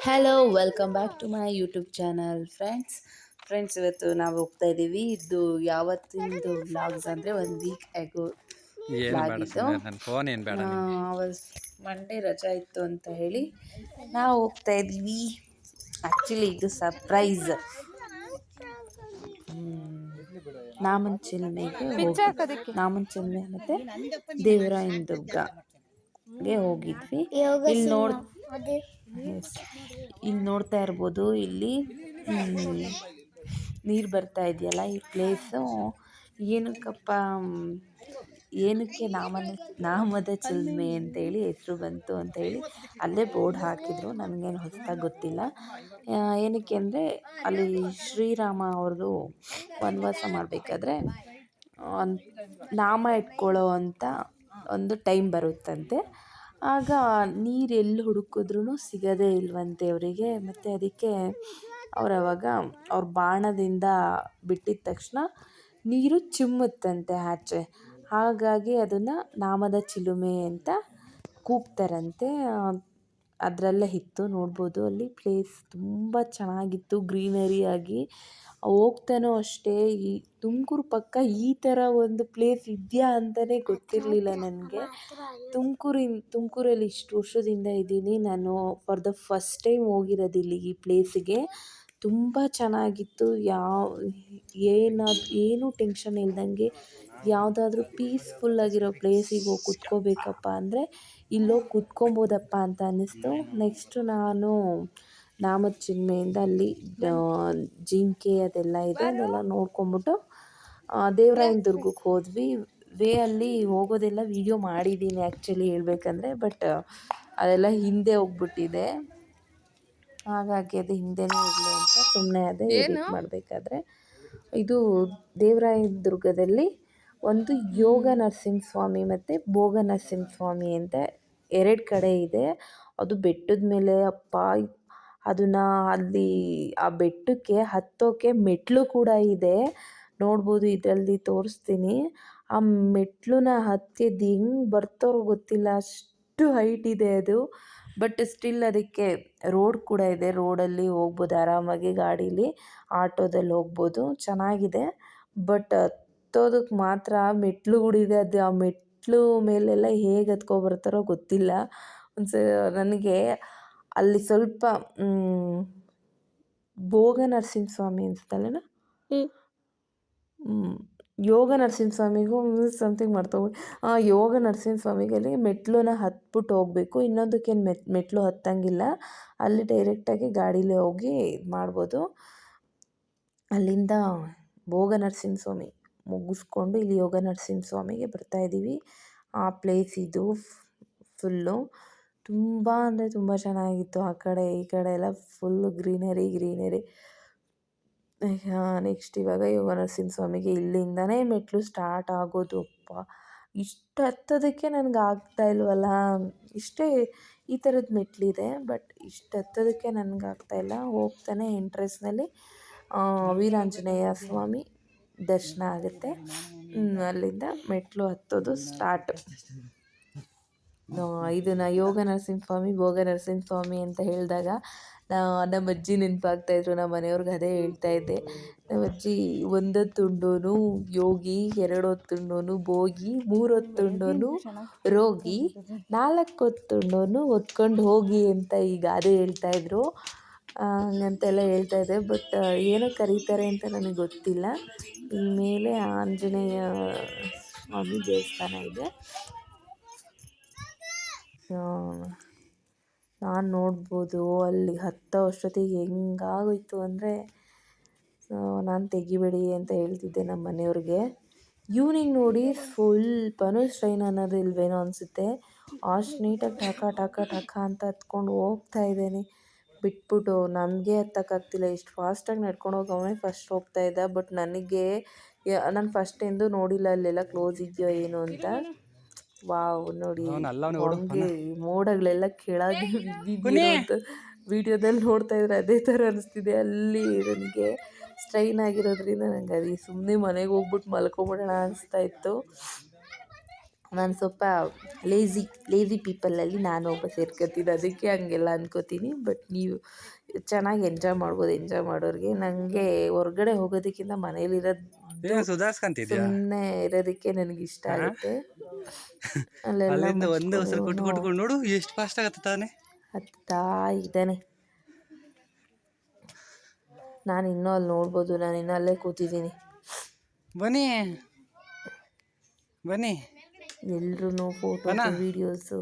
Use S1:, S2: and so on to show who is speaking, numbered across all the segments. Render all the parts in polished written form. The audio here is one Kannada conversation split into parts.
S1: Hello welcome back to my YouTube channel friends ಇವತ್ತು ನಾವು ಹೋಗ್ತಾ ಇದ್ದೀವಿ. ಇದು ಯಾವತ್ತಿಂದು ವ್ಲಾಗ್ಸ್ ಅಂದರೆ 1 ವೀಕ್ ಎಗೋ
S2: ಏನು
S1: ವ್ಲಾಗ್
S2: ಬೇಡ
S1: ಇದು.
S2: ಸುಮ್ಮನೆ ನನ್ನ ಫೋನ್ ಏನು ಬೇಡ ನಿಂಗೆ.
S1: ವಾಸ್ ಮಂಡೇ ರಜಾ ಇತ್ತು ಅಂತ ಹೇಳಿ ನಾವು ಹೋಗ್ತಾ ಇದ್ದೀವಿ. ಆ್ಯಕ್ಚುಲಿ ಇದು ಸರ್ಪ್ರೈಸ್. ನಾಮನಚಿಲ್ಮೆಗೆ ನಾಮನಚಿಲ್ಮೆ ಮತ್ತು ದೇವರಾಯನ ದುರ್ಗಗೆ ಹೋಗಿದ್ವಿ. ಇಲ್ಲಿ ನೋಡ್ತಾ ಇರ್ಬೋದು, ಇಲ್ಲಿ ನೀರು ಬರ್ತಾ ಇದೆಯಲ್ಲ. ಈ ಪ್ಲೇಸು ಏನಕ್ಕೆ ನಾಮದ ಚಿಲ್ಮೆ ಅಂತೇಳಿ ಹೆಸರು ಬಂತು ಅಂತ ಹೇಳಿ ಅಲ್ಲೇ ಬೋರ್ಡ್ ಹಾಕಿದ್ರು. ನನಗೇನು ಹೊಸದಾಗಿ ಗೊತ್ತಿಲ್ಲ. ಏನಕ್ಕೆ ಅಂದರೆ ಅಲ್ಲಿ ಶ್ರೀರಾಮ ಅವ್ರದ್ದು ವನವಾಸ ಮಾಡಬೇಕಾದ್ರೆ ನಾಮ ಇಟ್ಕೊಳ್ಳೋ ಅಂತ ಒಂದು ಟೈಮ್ ಬರುತ್ತಂತೆ. ಆಗ ನೀರು ಎಲ್ಲಿ ಹುಡುಕಿದ್ರೂ ಸಿಗೋದೇ ಇಲ್ವಂತೆ ಅವರಿಗೆ. ಮತ್ತು ಅದಕ್ಕೆ ಅವಾಗ ಅವ್ರ ಬಾಣದಿಂದ ಬಿಟ್ಟಿದ ತಕ್ಷಣ ನೀರು ಚಿಮ್ಮುತ್ತಂತೆ ಆಚೆ. ಹಾಗಾಗಿ ಅದನ್ನು ನಾಮದ ಚಿಲುಮೆ ಅಂತ ಕೂಗ್ತಾರಂತೆ. ಅದರಲ್ಲೇ ಇತ್ತು, ನೋಡ್ಬೋದು. ಅಲ್ಲಿ ಪ್ಲೇಸ್ ತುಂಬ ಚೆನ್ನಾಗಿತ್ತು, ಗ್ರೀನರಿಯಾಗಿ. ಹೋಗ್ತಾನೋ ಅಷ್ಟೇ, ಈ ತುಮಕೂರು ಪಕ್ಕ ಈ ಥರ ಒಂದು ಪ್ಲೇಸ್ ಇದೆಯಾ ಅಂತಲೇ ಗೊತ್ತಿರಲಿಲ್ಲ ನನಗೆ. ತುಮಕೂರಲ್ಲಿ ಇಷ್ಟು ವರ್ಷದಿಂದ ಇದ್ದೀನಿ ನಾನು. ಫಾರ್ ದ ಫಸ್ಟ್ ಟೈಮ್ ಹೋಗಿರೋದು ಇಲ್ಲಿ ಈ ಪ್ಲೇಸಿಗೆ. ತುಂಬ ಚೆನ್ನಾಗಿತ್ತು. ಏನೂ ಟೆನ್ಷನ್ ಇಲ್ದಂಗೆ ಯಾವುದಾದ್ರೂ ಪೀಸ್ಫುಲ್ಲಾಗಿರೋ ಪ್ಲೇಸಿಗೆ ಹೋಗಿ ಕುತ್ಕೋಬೇಕಪ್ಪ ಅಂದರೆ ಇಲ್ಲೋಗಿ ಕುತ್ಕೊಬೋದಪ್ಪ ಅಂತ ಅನ್ನಿಸ್ತು. ನೆಕ್ಸ್ಟು ನಾನು ನಾಮದ ಚಿಲುಮೆಯಿಂದ ಅಲ್ಲಿ ಜಿಂಕೆ ಅದೆಲ್ಲ ಇದೆ, ಅದೆಲ್ಲ ನೋಡ್ಕೊಂಬಿಟ್ಟು ದೇವರಾಯನ ದುರ್ಗಕ್ಕೆ ಹೋದ್ವಿ. ಅಲ್ಲಿ ಹೋಗೋದೆಲ್ಲ ವೀಡಿಯೋ ಮಾಡಿದ್ದೀನಿ ಆ್ಯಕ್ಚುಲಿ ಹೇಳ್ಬೇಕಂದ್ರೆ, ಬಟ್ ಅದೆಲ್ಲ ಹಿಂದೆ ಹೋಗ್ಬಿಟ್ಟಿದೆ. ಹಾಗಾಗಿ ಅದು ಹಿಂದೆನೇ ಇರಲಿ ಅಂತ ಸುಮ್ಮನೆ ಅದೇ ಎಡಿಟ್ ಮಾಡಬೇಕಾದ್ರೆ. ಇದು ದೇವರಾಯನ ದುರ್ಗದಲ್ಲಿ ಒಂದು ಯೋಗ ನರಸಿಂಹಸ್ವಾಮಿ ಮತ್ತು ಭೋಗ ನರಸಿಂಹಸ್ವಾಮಿ ಅಂತ 2 ಕಡೆ ಇದೆ. ಅದು ಬೆಟ್ಟದ ಮೇಲೆ ಅದನ್ನು ಅಲ್ಲಿ ಆ ಬೆಟ್ಟಕ್ಕೆ ಹತ್ತೋಕ್ಕೆ ಮೆಟ್ಲು ಕೂಡ ಇದೆ, ನೋಡ್ಬೋದು. ಇದರಲ್ಲಿ ತೋರಿಸ್ತೀನಿ. ಆ ಮೆಟ್ಲನ್ನ ಹತ್ತಿದ್ದು ಹೆಂಗೆ ಬರ್ತಾರೋ ಗೊತ್ತಿಲ್ಲ, ಅಷ್ಟು ಹೈಟ್ ಇದೆ ಅದು. ಬಟ್ ಸ್ಟಿಲ್ ಅದಕ್ಕೆ ರೋಡ್ ಕೂಡ ಇದೆ, ರೋಡಲ್ಲಿ ಹೋಗ್ಬೋದು ಆರಾಮಾಗಿ. ಗಾಡೀಲಿ ಆಟೋದಲ್ಲಿ ಹೋಗ್ಬೋದು, ಚೆನ್ನಾಗಿದೆ. ಬಟ್ ಹತ್ತೋದಕ್ಕೆ ಮಾತ್ರ ಮೆಟ್ಲುಗಳಿದೆ. ಅದು ಆ ಮೆಟ್ಲು ಮೇಲೆಲ್ಲ ಹೇಗೆ ಹತ್ಕೊಬರ್ತಾರೋ ಗೊತ್ತಿಲ್ಲ. ನನಗೆ ಅಲ್ಲಿ ಸ್ವಲ್ಪ ಭೋಗ ನರಸಿಂಹಸ್ವಾಮಿ ಅನಿಸ್ತಲ್ಲೇನ, ಯೋಗ ನರಸಿಂಹಸ್ವಾಮಿಗೂ ಸಮಥಿಂಗ್ ಮರ್ತೋಗ್ಬಿಟ್ಟು ಯೋಗ ನರಸಿಂಹಸ್ವಾಮಿಗೆ ಅಲ್ಲಿ ಮೆಟ್ಲನ್ನ ಹತ್ಬಿಟ್ಟು ಹೋಗಬೇಕು. ಇನ್ನೊಂದಕ್ಕೇನು ಮೆಟ್ಲು ಹತ್ತಂಗಿಲ್ಲ, ಅಲ್ಲಿ ಡೈರೆಕ್ಟಾಗಿ ಗಾಡೀಲೇ ಹೋಗಿ ಇದು ಮಾಡ್ಬೋದು. ಅಲ್ಲಿಂದ ಭೋಗ ನರಸಿಂಹಸ್ವಾಮಿ ಮುಗಿಸ್ಕೊಂಡು ಇಲ್ಲಿ ಯೋಗ ನರಸಿಂಹಸ್ವಾಮಿಗೆ ಬರ್ತಾಯಿದ್ದೀವಿ. ಆ ಪ್ಲೇಸ್ ಇದು ಫುಲ್ಲು ತುಂಬ ಅಂದರೆ ತುಂಬ ಚೆನ್ನಾಗಿತ್ತು. ಆ ಕಡೆ ಈ ಕಡೆ ಎಲ್ಲ ಫುಲ್ಲು ಗ್ರೀನರಿ. ನೆಕ್ಸ್ಟ್ ಇವಾಗ ಯೋಗ ನರಸಿಂಹಸ್ವಾಮಿಗೆ ಇಲ್ಲಿಂದನೇ ಮೆಟ್ಲು ಸ್ಟಾರ್ಟ್ ಆಗೋದು. ಇಷ್ಟು ಹತ್ತೋದಕ್ಕೆ ನನಗೆ ಆಗ್ತಾ ಇಲ್ವಲ್ಲ. ಈ ಥರದ ಮೆಟ್ಲಿದೆ, ಬಟ್ ಇಷ್ಟು ಹತ್ತೋದಕ್ಕೆ ನನಗೆ ಆಗ್ತಾಯಿಲ್ಲ. ಹೋಗ್ತಾನೆ ಎಂಟ್ರೆನ್ಸ್ನಲ್ಲಿ ವೀರಾಂಜನೇಯ ಸ್ವಾಮಿ ದರ್ಶನ ಆಗುತ್ತೆ. ಅಲ್ಲಿಂದ ಮೆಟ್ಲು ಹತ್ತೋದು ಸ್ಟಾರ್ಟ್. ಇದನ್ನು ಯೋಗ ನರಸಿಂಹಸ್ವಾಮಿ ಭೋಗ ನರಸಿಂಹಸ್ವಾಮಿ ಅಂತ ಹೇಳಿದಾಗ ನಮ್ಮ ಅಜ್ಜಿ ನೆನಪಾಗ್ತಾಯಿದ್ರು. ನಮ್ಮ ಮನೆಯವ್ರಿಗೆ ಅದೇ ಹೇಳ್ತಾಯಿದ್ದೆ. ನಮ್ಮ ಅಜ್ಜಿ 1 ಹೊತ್ತುಂಡೋನು ಯೋಗಿ, 2 ಹೊತ್ತುಂಡೋನು ಭೋಗಿ, 3 ಹೊತ್ತುಂಡೋನು ರೋಗಿ, 4 ಹೊತ್ತುಂಡೋನು ಹೊತ್ಕೊಂಡು ಹೋಗಿ ಅಂತ ಈ ಗಾದೆ ಹೇಳ್ತಾಯಿದ್ರು. ಹಂಗಂತೆಲ್ಲ ಹೇಳ್ತಾಯಿದ್ದೆ. ಬಟ್ ಏನೋ ಕರೀತಾರೆ ಅಂತ ನನಗೆ ಗೊತ್ತಿಲ್ಲ. ಮೇಲೆ ಆಂಜನೇಯ ಸ್ವಾಮಿ ದೇವಸ್ಥಾನ ಇದೆ. ನಾನು ನೋಡ್ಬೋದು ಅಲ್ಲಿ ಹತ್ತೋ ಅಷ್ಟೊತ್ತಿಗೆ ಹೆಂಗಾಗೋಯ್ತು ಅಂದರೆ, ನಾನು ತೆಗಿಬೇಡಿ ಅಂತ ಹೇಳ್ತಿದ್ದೆ ನಮ್ಮ ಮನೆಯವ್ರಿಗೆ. ಈವ್ನಿಂಗ್ ನೋಡಿ ಸ್ವಲ್ಪನೂ ಸ್ಟ್ರೈನ್ ಅನ್ನೋದು ಇಲ್ವೇನೋ ಅನಿಸುತ್ತೆ. ಅಷ್ಟು ನೀಟಾಗಿ ಟಕ ಅಂತ ಹತ್ಕೊಂಡು ಹೋಗ್ತಾ ಇದ್ದೇನೆ. ಬಿಟ್ಬಿಟ್ಟು ನಮಗೆ ಹತ್ತಕ್ಕಾಗ್ತಿಲ್ಲ. ಇಷ್ಟು ಫಾಸ್ಟಾಗಿ ನಡ್ಕೊಂಡು ಹೋಗವನೇ ಫಸ್ಟ್ ಹೋಗ್ತಾ ಇದ್ದ. ಬಟ್ ನಾನು ಫಸ್ಟ್ ಎಂದು ನೋಡಿಲ್ಲ ಅಲ್ಲೆಲ್ಲ ಕ್ಲೋಸ್ ಇದೆಯೋ ಏನು ಅಂತ. ವಾವ್, ನೋಡಿ ಹಂಗೆ ಮೋಡಗಳೆಲ್ಲ ಕೆಳಗೆ ಬಿದ್ದಿರೋ ಅಂತ ವಿಡಿಯೋದಲ್ಲಿ ನೋಡ್ತಾ ಇದ್ರೆ ಅದೇ ಥರ ಅನಿಸ್ತಿದೆ. ಅಲ್ಲಿ ನನಗೆ ಸ್ಟ್ರೈನ್ ಆಗಿರೋದ್ರಿಂದ ನನಗೆ ಅದು ಸುಮ್ಮನೆ ಮನೆಗೆ ಹೋಗ್ಬಿಟ್ಟು ಮಲ್ಕೊಬಿಡೋಣ ಅನಿಸ್ತಾ ಇತ್ತು. ನಾನು ಸ್ವಲ್ಪ ಲೇಝಿ ಪೀಪಲಲ್ಲಿ ನಾನು ಒಬ್ಬ ಸೇರ್ಕೊತೀನಿ, ಅದಕ್ಕೆ ಹಂಗೆಲ್ಲ ಅನ್ಕೋತೀನಿ. ಬಟ್ ನೀವು ಚೆನ್ನಾಗಿ ಎಂಜಾಯ್ ಮಾಡ್ಬೋದು. ಎಂಜಾಯ್ ಮಾಡೋರಿಗೆ. ನನಗೆ ಹೊರಗಡೆ ಹೋಗೋದಕ್ಕಿಂತ ಮನೇಲಿರೋದು
S2: ಸುಧಾರಿಸ್ಕೊಂತಿದ್ಯಾ
S1: ಸುಮ್ಮನೆ ಇರೋದಕ್ಕೆ ನನಗೆ ಇಷ್ಟ ಆಗುತ್ತೆ. ಅಲ್ಲೆಲ್ಲ
S2: ಅಲ್ಲಿಂದ ಒಂದೇ
S1: ಮುಚ್ಕೊಂಡು
S2: ಹೊಸರು ಕೊಟ್ಕೊಂಡು ನೋಡು ಎಷ್ಟು ಫಾಸ್ಟ್ ಆಗತ್ತೆ ತಾನೆ.
S1: ಹತ್ತಾ ಇದ್ದಾನೆ. ನಾನು ಇನ್ನೂ ಅಲ್ಲಿ ನೋಡ್ಬೋದು, ನಾನು ಇನ್ನೂ ಅಲ್ಲೇ ಕೂತಿದ್ದೀನಿ.
S2: ಬನ್ನಿ ಬನ್ನಿ
S1: ಎಲ್ರೂ ಫೋಟೋಸು ವೀಡಿಯೋಸು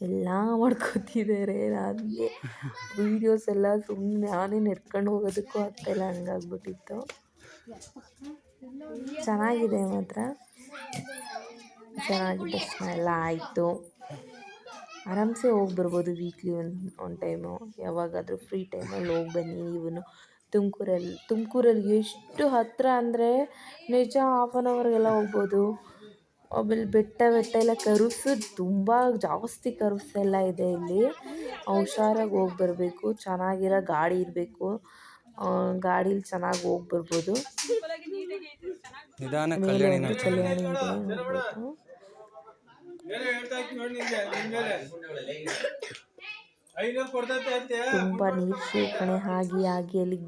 S1: ಎಲ್ಲ ಮಾಡ್ಕೋತಿದ್ದಾರೆ. ನನಗೆ ವೀಡಿಯೋಸ್ ಎಲ್ಲ ಸುಮ್ಮನೆ ನಾನೇ ನೆಡ್ಕೊಂಡು ಹೋಗೋದಕ್ಕೂ ಆಗ್ತಾಯಿಲ್ಲ, ಹಂಗಾಗ್ಬಿಟ್ಟಿತ್ತು. ಚೆನ್ನಾಗಿದೆ ಮಾತ್ರ, ಚೆನ್ನಾಗಿ ದರ್ಶನ ಎಲ್ಲ ಆಯಿತು. ಆರಾಮ್ಸೆ ಹೋಗಿ ಬರ್ಬೋದು ವೀಕ್ಲಿ ಒಂದು ಟೈಮು, ಯಾವಾಗಾದರೂ ಫ್ರೀ ಟೈಮಲ್ಲಿ ಹೋಗಿ ಬನ್ನಿ. ನೀವು ತುಮಕೂರಲ್ಲಿ ಎಷ್ಟು ಹತ್ತಿರ ಅಂದರೆ ನಿಜ 1/2 ಅವರ್ಗೆಲ್ಲ ಹೋಗ್ಬೋದು. ಆಮೇಲೆ ಬೆಟ್ಟ ಎಲ್ಲ ಕರ್ವ್ಸ್ ತುಂಬ ಜಾಸ್ತಿ ಕರ್ವ್ಸ್ ಎಲ್ಲ ಇದೆ ಇಲ್ಲಿ. ಹುಷಾರಾಗಿ ಹೋಗಿ ಬರಬೇಕು, ಚೆನ್ನಾಗಿರೋ ಗಾಡಿ ಇರಬೇಕು. ಗಾಡೀಲಿ ಚೆನ್ನಾಗಿ ಹೋಗಿ ಬರ್ಬೋದು. ಮೇಲೆ ಒಂದು ಕಲ್ಯಾಣಿ ಇದೆ ನೋಡ್ಬೋದು. ತುಂಬ ನೀರು ಶೇಖರಣೆ ಆಗಿ ಅಲ್ಲಿ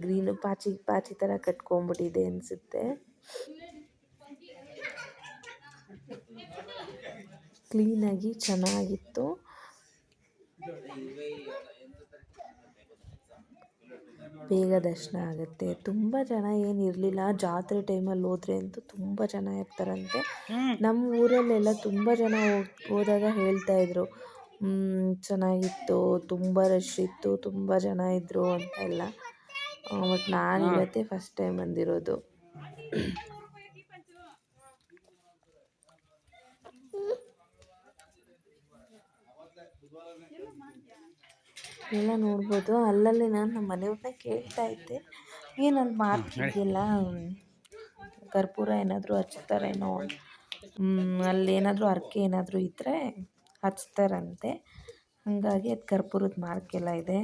S1: ಗ್ರೀನು ಪಾಚಿ ಥರ ಕಟ್ಕೊಂಡ್ಬಿಟ್ಟಿದೆ ಅನಿಸುತ್ತೆ. ಕ್ಲೀನಾಗಿ ಚೆನ್ನಾಗಿತ್ತು. ಬೇಗ ದರ್ಶನ ಆಗುತ್ತೆ. ತುಂಬ ಜನ ಏನಿರಲಿಲ್ಲ. ಜಾತ್ರೆ ಟೈಮಲ್ಲಿ ಹೋದ್ರೆ ಅಂತೂ ತುಂಬ ಜನ ಇರ್ತಾರಂತೆ. ನಮ್ಮ ಊರಲ್ಲೆಲ್ಲ ತುಂಬ ಜನ ಹೋದಾಗ ಹೇಳ್ತಾಯಿದ್ರು, ಚೆನ್ನಾಗಿತ್ತು, ತುಂಬ ರಶ್ ಇತ್ತು, ತುಂಬ ಜನ ಇದ್ದರು ಅಂತ ಎಲ್ಲ. ಬಟ್ ನಾನು ಇವತ್ತೇ ಫಸ್ಟ್ ಟೈಮ್ ಬಂದಿರೋದು. ಎಲ್ಲ ನೋಡ್ಬೋದು. ಅಲ್ಲಲ್ಲಿ ನಾನು ನಮ್ಮ ಮನೆಯವ್ರನ್ನ ಕೇಳ್ತಾ ಇದ್ದೆ, ಏನಲ್ಲಿ ಮಾರ್ಕಿದೆಯಲ್ಲ, ಕರ್ಪೂರ ಏನಾದರೂ ಹಚ್ತಾರೇನೋ, ಅಲ್ಲೇನಾದರೂ ಹರಕೆ ಏನಾದರೂ ಇದ್ದರೆ ಹಚ್ತಾರಂತೆ. ಹಾಗಾಗಿ ಅದು ಕರ್ಪೂರದ ಮಾರ್ಕೆಲ್ಲ ಇದೆ.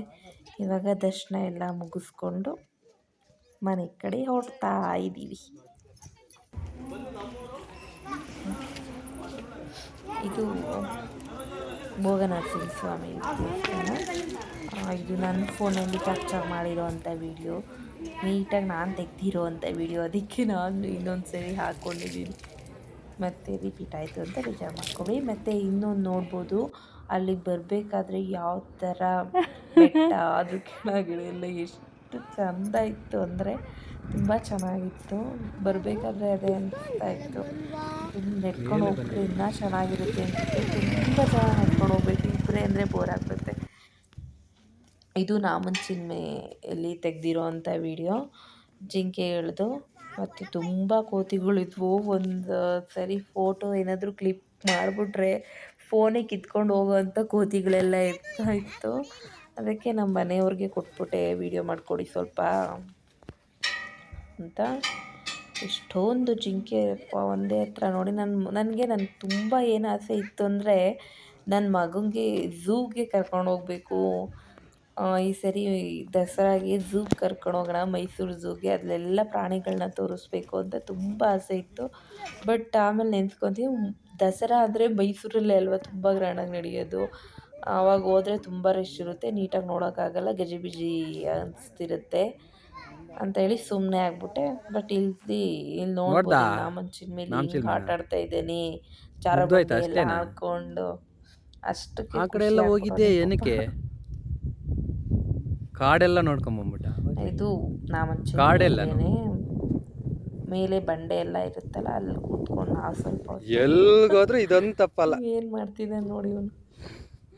S1: ಇವಾಗ ದರ್ಶನ ಎಲ್ಲ ಮುಗಿಸ್ಕೊಂಡು ಮನೆ ಕಡೆ ಹೊರಡ್ತಾ ಇದ್ದೀವಿ. ಇದು ಭೋಗನರಸಿಂಹ ಸ್ವಾಮಿ ದೇವಸ್ಥಾನ. ಇದು ನನ್ನ ಫೋನಲ್ಲಿ ಕ್ಯಾಪ್ಚರ್ ಮಾಡಿರೋವಂಥ ವೀಡಿಯೋ, ನೀಟಾಗಿ ನಾನು ತೆಗ್ದಿರೋವಂಥ ವೀಡಿಯೋ. ಅದಕ್ಕೆ ನಾನು ಇನ್ನೊಂದು ಸರಿ ಹಾಕ್ಕೊಂಡಿದ್ದೀನಿ. ಮತ್ತು ರಿಪೀಟ್ ಆಯಿತು ಅಂತ ಬೇಜಾರು ಮಾಡ್ಕೊಬೇಡಿ. ಮತ್ತು ಇನ್ನೊಂದು ನೋಡ್ಬೋದು, ಅಲ್ಲಿಗೆ ಬರಬೇಕಾದ್ರೆ ಯಾವ ಥರ ಬೆಟ್ಟ ಅದ್ರ ಕೆಳಗಡೆ ಎಲ್ಲ ಎಷ್ಟು ಚೆಂದ ಇತ್ತು ಅಂದರೆ ತುಂಬ ಚೆನ್ನಾಗಿತ್ತು. ಬರಬೇಕಾದ್ರೆ ಅದೇ ಅನಿಸ್ತಾ ಇತ್ತು, ನೆಡ್ಕೊಂಡು ಹೋಗ್ಬಿಟ್ರೆ ಇನ್ನೂ ಚೆನ್ನಾಗಿರುತ್ತೆ ಅನಿಸುತ್ತೆ. ತುಂಬ ಜನ ನೆಡ್ಕೊಂಡು ಹೋಗ್ಬೇಕು, ಇಬ್ಬರೇ ಅಂದರೆ ಬೋರ್ ಆಗ್ಬಿಡುತ್ತೆ. ಇದು ನಾಮಚಿಲುಮೆಯಲ್ಲಿ ತೆಗೆದಿರೋ ಅಂಥ ವೀಡಿಯೋ. ಜಿಂಕೆಗಳದ್ದು ಮತ್ತು ತುಂಬ ಕೋತಿಗಳಿದ್ವು. ಒಂದು ಸರಿ ಫೋಟೋ ಏನಾದರೂ ಕ್ಲಿಪ್ ಮಾಡಿಬಿಟ್ರೆ ಫೋನೇ ಕಿತ್ಕೊಂಡು ಹೋಗೋವಂಥ ಕೋತಿಗಳೆಲ್ಲ ಇತ್ತು. ಅದಕ್ಕೆ ನಮ್ಮ ಮನೆಯವ್ರಿಗೆ ಕೊಟ್ಬಿಟ್ಟೆ, ವೀಡಿಯೋ ಮಾಡಿಕೊಡಿ ಸ್ವಲ್ಪ ಅಂತ. ಎಷ್ಟೊಂದು ಜಿಂಕೆ ಒಂದೇ ಹತ್ರ ನೋಡಿ. ನನಗೆ ತುಂಬ ಏನು ಆಸೆ ಇತ್ತು ಅಂದರೆ, ನನ್ನ ಮಗನಿಗೆ ಝೂಗೆ ಕರ್ಕೊಂಡು ಹೋಗಬೇಕು. ಈ ಸರಿ ದಸರಾಗೆ ಝೂಗೆ ಕರ್ಕೊಂಡು ಹೋಗೋಣ, ಮೈಸೂರು ಝೂಗೆ. ಅಲ್ಲೆಲ್ಲ ಪ್ರಾಣಿಗಳನ್ನ ತೋರಿಸ್ಬೇಕು ಅಂತ ತುಂಬ ಆಸೆ ಇತ್ತು. ಬಟ್ ಆಮೇಲೆ ನೆನೆಸ್ಕೊತೀವಿ, ದಸರಾ ಅಂದರೆ ಮೈಸೂರಲ್ಲೇ ಅಲ್ವಾ ತುಂಬ ಗ್ರ್ಯಾಂಡಾಗಿ ನಡೆಯೋದು. ಆವಾಗ ಹೋದರೆ ತುಂಬ ರಶ್ ಇರುತ್ತೆ, ನೀಟಾಗಿ ನೋಡೋಕ್ಕಾಗಲ್ಲ, ಗಜಿಬಿಜಿ ಅನಿಸ್ತಿರುತ್ತೆ ಅಂತೇಳಿ ಸುಮ್ಮನೆ ಆಗ್ಬಿಟ್ಟೆ. ಬಟ್ ಇಲ್ಲಿ ನೋಡ್ಬೋದು, ನಾಮಚಿಲುಮೆಲಿ ಹಿಂಗೆ ಆಟ ಆಡ್ತಾ ಇದ್ದೇನೆ, ಜಾರಬಂಡಿ ಎಲ್ಲ ಹಾಕ್ಕೊಂಡು. ಅಷ್ಟಕ್ಕೆ
S2: ಆ ಕಡೆ ಎಲ್ಲ ಹೋಗಿದ್ದೆ ಏನಕ್ಕೆ? ಕಾಡೆಲ್ಲ ನೋಡ್ಕೊಂಬಂದ್ಬಿಟ್ಟ.
S1: ಇದು ನಾಮಚಿಲುಮೆನೇ ಮೇಲೆ ಬಂಡೆ ಎಲ್ಲ ಇರುತ್ತಲ್ಲ, ಅಲ್ಲಿ ಕೂತ್ಕೊಂಡು ನಾವು ಸ್ವಲ್ಪ
S2: ಎಲ್ಲಿಗೋದ್ರೂ ಇದೊಂದು ತಪ್ಪಲ್ಲ.
S1: ಏನು ಮಾಡ್ತಿದ್ದಾನೆ ನೋಡಿ ಇವನು.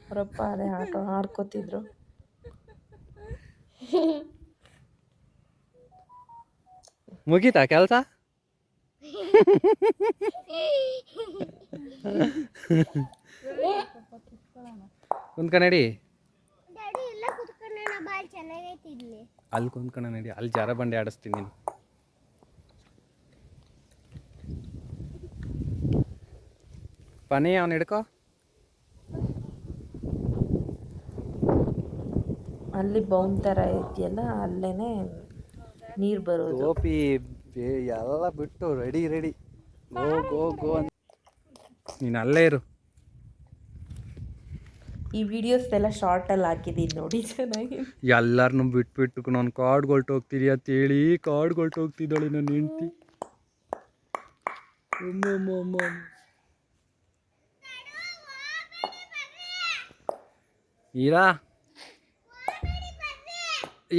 S1: ಅವರಪ್ಪ ಅದೇ ಆಟ ಆಡ್ಕೋತಿದ್ರು.
S2: ಮುಗೀತಾ ಕೆಲಸ? ಕುಂತ್ಕ ನಡಿ, ಅಲ್ಲಿ ಕುಂತ್ಕೊಂಡ ನಡಿ, ಅಲ್ಲಿ ಜಾರಬಂಡಿ ಆಡಿಸ್ತೀನಿ ನೀನು. ಪನಿ ಅವನು ಹಿಡ್ಕೋ.
S1: ಅಲ್ಲಿ ಬೌನ್ ಥರ ಇದೆಯಲ್ಲ, ಅಲ್ಲೇನೆ ನೀರು ಬರೋದು.
S2: ಗೋಪಿ ಎಲ್ಲ ಬಿಟ್ಟು ರೆಡಿ ಗೋ ಅಂತ. ನೀನು ಅಲ್ಲೇ ಇರು.
S1: ಈ ವಿಡಿಯೋಸ್ ಎಲ್ಲ ಶಾರ್ಟಲ್ಲಿ ಹಾಕಿದ್ದೀನಿ ನೋಡಿ, ಚೆನ್ನಾಗಿ.
S2: ಎಲ್ಲರನ್ನೂ ಬಿಟ್ಬಿಟ್ಟು ನಾನು ಕಾಡ್ಗೆ ಹೊರ್ಟೋಗ್ತೀರಿ ಅಂತೇಳಿ ಕಾಡ್ಗೆ ಹೊರ್ಟೋಗ್ತಿದ್ದಾಳೆ ನನ್ನ ಹೆಂಡ್ತಿ. ಈರಾ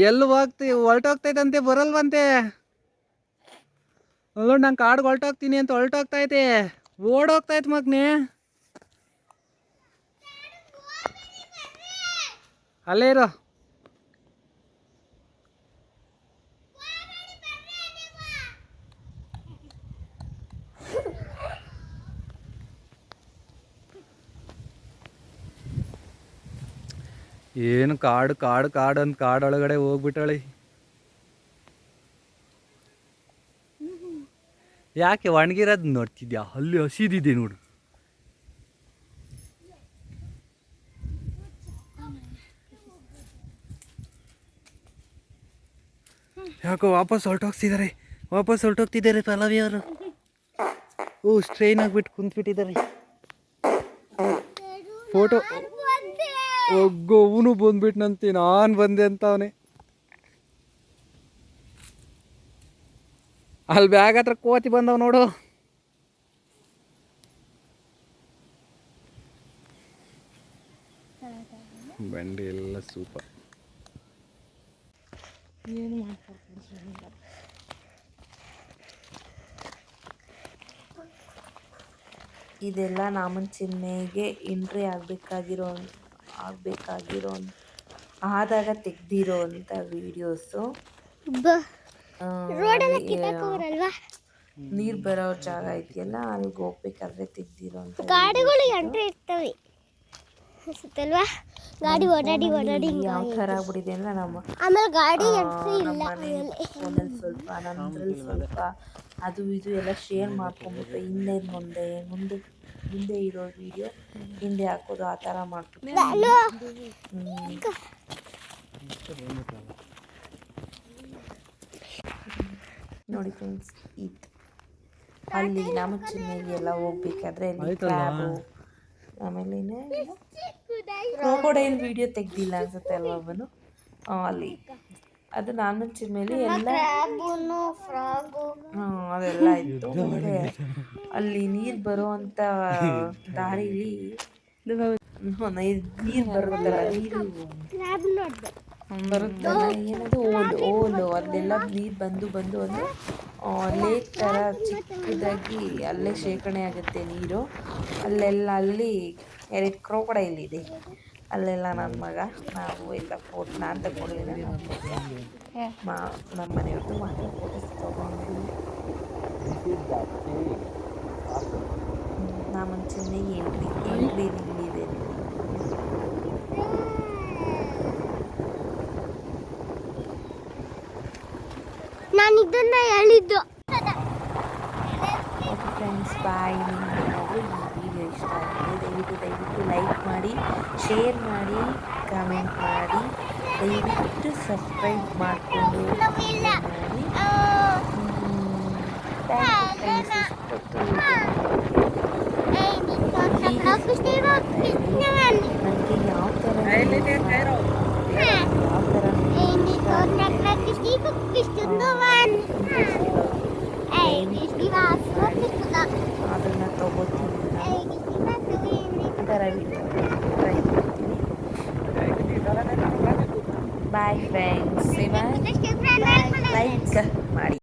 S2: ಎಲ್ಲಿ ಹೊರ್ಟೋಗ್ತೈತಂತೆ, ಬರಲ್ವಂತೆ. ಅಲ್ಲ ನಾನು ಕಾಡ್ಗೆ ಹೊರ್ಟೋಗ್ತೀನಿ ಅಂತ ಹೊರ್ಟೋಗ್ತೈತೆ, ಓಡೋಗ್ತೈತೆ ಮಗ್ನೆ. ಅಲ್ಲೇ ಇರೋ. ಏನು ಕಾಡು ಕಾಡು ಕಾಡು ಅಂತ ಕಾಡೊಳಗಡೆ ಹೋಗ್ಬಿಟ್ಟಾಳೆ. ಯಾಕೆ ಒಣಗಿರೋದು ನೋಡ್ತಿದ್ಯಾ? ಅಲ್ಲಿ ಹಸಿದಿದೆ ನೋಡು. ಯಾಕೋ ವಾಪಸ್ ಹೊರಟೋಗ್ತಿದ್ದಾರೆ ಪಲ್ಲವಿ ಅವರು. ಸ್ಟ್ರೈನ್ ಆಗಿಬಿಟ್ಟು ಕುಂತ್ಬಿಟ್ಟಿದ್ದಾರೆ. ಫೋಟೋ ಒಗ್ಗೋ ಅವನು ಬಂದ್ಬಿಟ್ನಂತೆ, ನಾನು ಬಂದೆ ಅಂತ ಅವನೇ. ಅಲ್ಲಿ ಬ್ಯಾಗ್ ಹತ್ರ ಕೋತಿ ಬಂದವ್ ನೋಡು. ಬಂಡಿ ಎಲ್ಲ ಸೂಪರ್.
S1: ಏನು ಇದೆಲ್ಲ ನಾಮನ್ ಚಿನ್ಮೆಗೆ ಎಂಟ್ರಿ ಆಗಬೇಕಾಗಿರೋ ಆದಾಗ ತೆಗ್ದಿರೋ ಅಂಥ ವೀಡಿಯೋಸು. ನೀರು ಬರೋ ಜಾಗ ಇದೆಯಲ್ಲ, ಅಲ್ಲಿಗೆ ಹೋಗ್ಬೇಕಾದ್ರೆ ತೆಗ್ದಿರೋ ಅಂತ
S3: ಗಾಡಿಗಳು ಎಂಟ್ರಿ ಇರ್ತವೆ ಅಲ್ವಾ? ಗಾಡಿ ಓಡಾಡಿ
S1: ಯಾವ ಥರ ಆಗ್ಬಿಟ್ಟಿದೆ ಅಂದ್ರೆ
S3: ಆಮೇಲೆ ಗಾಡಿ ಎಂಟ್ರಿ ಇಲ್ಲ.
S1: ಫೋನಲ್ಲಿ ಸ್ವಲ್ಪ, ನನ್ನದ್ರಲ್ಲಿ ಸ್ವಲ್ಪ, ಅದು ಇದು ಎಲ್ಲ ಶೇರ್ ಮಾಡ್ಕೊಂಡ್ಬಿಟ್ಟು ಮುಂದೆ ಇರೋ ವಿಡಿಯೋ ಹಿಂದೆ ಹಾಕೋದು, ಆ ಥರ ಮಾಡ್ಬಿಟ್ಟು ನೋಡಿ ಫ್ರೆಂಡ್ಸ್. ಇದು ಅಲ್ಲಿ ನಮ್ಮ ಚಿನ್ನೆಗೆ ಎಲ್ಲ ಹೋಗ್ಬೇಕಾದ್ರೆ ಕ್ರ್ಯಾಬು, ಆಮೇಲೆ ಕ್ರೊಕೊಡೈಲ್ ವಿಡಿಯೋ ತೆಗ್ದಿಲ್ಲ ಅನ್ಸುತ್ತೆ ಅಲ್ವಾ ಅವನು. ಅಲ್ಲಿ ಅದು ನಾನು ಚಿನ್ಮೇಲೆ ಎಲ್ಲ ಅದೆಲ್ಲ ಇತ್ತು. ಮತ್ತೆ ಅಲ್ಲಿ ನೀರು ಬರುವಂಥ ದಾರಿಲಿ ನೀರು ಬರುತ್ತಲ್ಲ, ನೀರು ಬರುತ್ತಲ್ಲ, ಏನದು ಓಲು ಅದೆಲ್ಲ ನೀರು ಬಂದು ಅಂದರೆ ಲೇಕ್ ಥರ ಚಿಕ್ಕದಾಗಿ ಅಲ್ಲೇ ಶೇಖರಣೆ ಆಗುತ್ತೆ ನೀರು. ಅಲ್ಲಿ ಎರಡು ಕ್ರೊಕೊಡೈಲ್ ಇದೆ. ಅಲ್ಲೆಲ್ಲ ನನ್ನ ಮಗ ನಾವು ಎಲ್ಲ ನಾನು ತಗೊಂಡಿದ್ದೀನಿ, ನಮ್ಮ ಮನೆಯವ್ರದ್ದು ಮಾತ್ರ ಫೋಟೋಸ್ ತೊಗೊಂಡು ನಾನು ಚೆನ್ನಾಗಿ ಎಂಟ್ರಿ ನಿಲ್ಲಿದೆ.
S3: ನಾನು ಇದನ್ನ ಹೇಳಿದ್ದು.
S1: ಓಕೆ ಫ್ರೆಂಡ್ಸ್, ಬಾಯ್. ನಿಮಗೇನಾದರೂ ಈ ವಿಡಿಯೋ ಇಷ್ಟ ಆಗಿದೆ ದಯವಿಟ್ಟು ಲೈಕ್ ಮಾಡಿ, ಶೇರ್ ಮಾಡಿ, ಕಮೆಂಟ್ ಮಾಡಿ, ದಯವಿಟ್ಟು ಸಬ್ಸ್ಕ್ರೈಬ್ ಮಾಡಿಕೊಂಡು ಮಾಡಿ. Thank you friends. ನನಗೆ ಯಾವ ಥರ ಅದನ್ನು ತಗೋತೀನಿ, ಆ ಥರ ವಿಡಿಯೋ ಟ್ರೈ ಮಾಡ್ತೀನಿ. ಬಾಯ್ ಫ್ರೆಂಡ್ಸ್, ಲೈಕ್ ಮಾಡಿ.